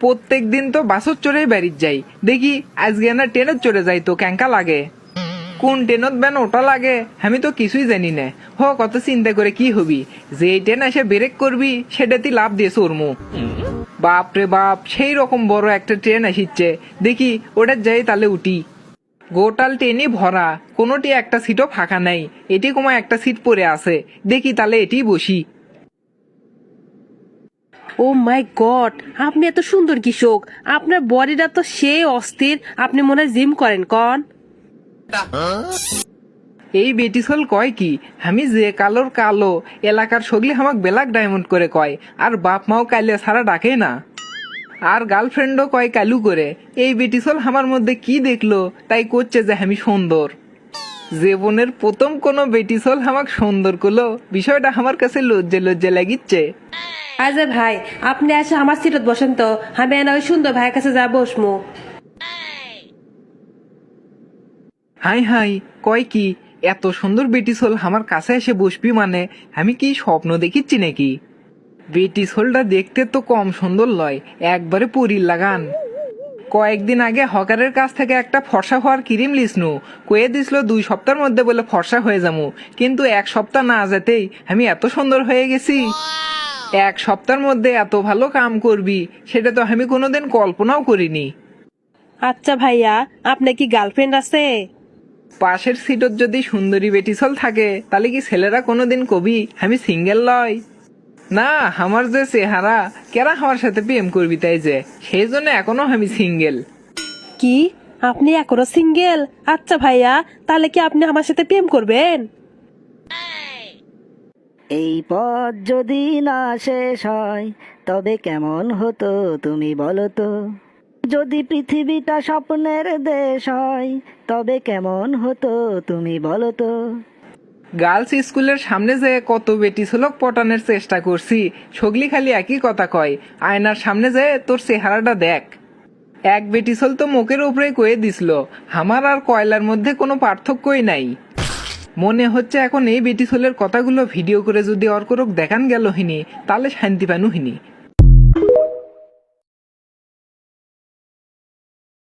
প্রত্যেক দিন তো বাসত চড়েই বাড়ির যাই, দেখি আজকে না ট্রেনত চড়ে যাই তো ক্যাঙ্কা লাগে। কোন ট্রেনত বেন ওটা লাগে আমি তো কিছুই জানি না। কত চিন্তা করে কি হবি, যে ট্রেন এসে ব্রেক করবি সেটাতে লাভ দিয়ে চড়মু। বাপ রে বাপ, সেই রকম বড় একটা ট্রেন আসিচ্ছে, দেখি ওটা যাই তাহলে উঠি। গোটাল ট্রেনই ভরা, কোনোটি একটা সিটও ফাঁকা নাই, এটি কোনো একটা সিট পড়ে আছে, দেখি তাহলে এটি বসি। ও মাই গড, আপনি এত সুন্দর কৃষক, আপনার বডিটা তো সেই অস্থির। আপনি মনে হয় জিম করেন কন? এই বেটিসল কয় কি, আমি যে কালোর কালো, এলাকার সগলি আমাক ব্ল্যাক ডায়মন্ড করে কয়, আর বাপ মাও কাইলে ছাড়া ডাকে না, আর গার্লফ্রেন্ডও কয় কালু করে। এই বেটিসল আমার মধ্যে কি দেখলো তাই করছে যে আমি সুন্দর। জীবনের প্রথম কোনো বেটিসল আমাক সুন্দর করলো, বিষয়টা আমার কাছে লজ্জে লজ্জে লাগিচ্ছে। আচ্ছা ভাই, আপনি এসে আমার সিটত বসেন তো, আমি এনে ওই সুন্দর ভাইয়ের কাছে যা বসমু। হাই হাই, কয় কি, এত সুন্দর বেটিসল আমার কাছে এসে বসবি মানে আমি কি স্বপ্ন দেখিচ্ছি নাকি? বেটিসলটা দেখতে তো কম সুন্দর লয়, একবারে পরীর লাগান। কয়েকদিন আগে হকারের কাছ থেকে একটা ফর্সা হওয়ার ক্রিম লিসনু, কয়ে দিছিল 2 সপ্তাহের মধ্যে বলে ফর্সা হয়ে যাবো, কিন্তু 1 সপ্তাহ না যেতেই আমি এত সুন্দর হয়ে গেছি। 1 সপ্তাহের মধ্যে এত ভালো কাম করবি সেটা তো আমি কোনোদিন কল্পনাও করিনি। আচ্ছা ভাইয়া, আপনার কি গার্লফ্রেন্ড আছে? পাশের সিটত যদি সুন্দরী বেটিসল থাকে তাহলে কি ছেলেরা কোনোদিন কবি আমি সিঙ্গেল লয়? না, আমার যে চেহারা, কেরা আমার সাথে প্রেম করবি তাই যে, সেই জন্য এখনো আমি সিঙ্গেল। কি, আপনি এখনো সিঙ্গেল? আচ্ছা ভাইয়া, তাহলে কি আপনি আমার সাথে প্রেম করবেন? এই পথ যদি না শেষ হয় তবে কেমন হতো তুমি বলো তো। যদি পৃথিবীটা স্বপ্নের দেশ হয় তবে কেমন হতো তুমি বলো তো। গার্লস স্কুলের সামনে যে কত বেটিসলক পটানোর চেষ্টা করছি, সগলি খালি একই কথা কয়, আয়নার সামনে যে তোর চেহারাটা দেখ। এক বেটিসল তো মুখের উপরে কয়ে দিছিল, আমার আর কয়লার মধ্যে কোনো পার্থক্যই নাই। মনে হচ্ছে এখন এই বেটিসলের কথাগুলো ভিডিও করে যদি অর্করক দেখান গেল হিনি তাহলে শান্তি পানু হিনি।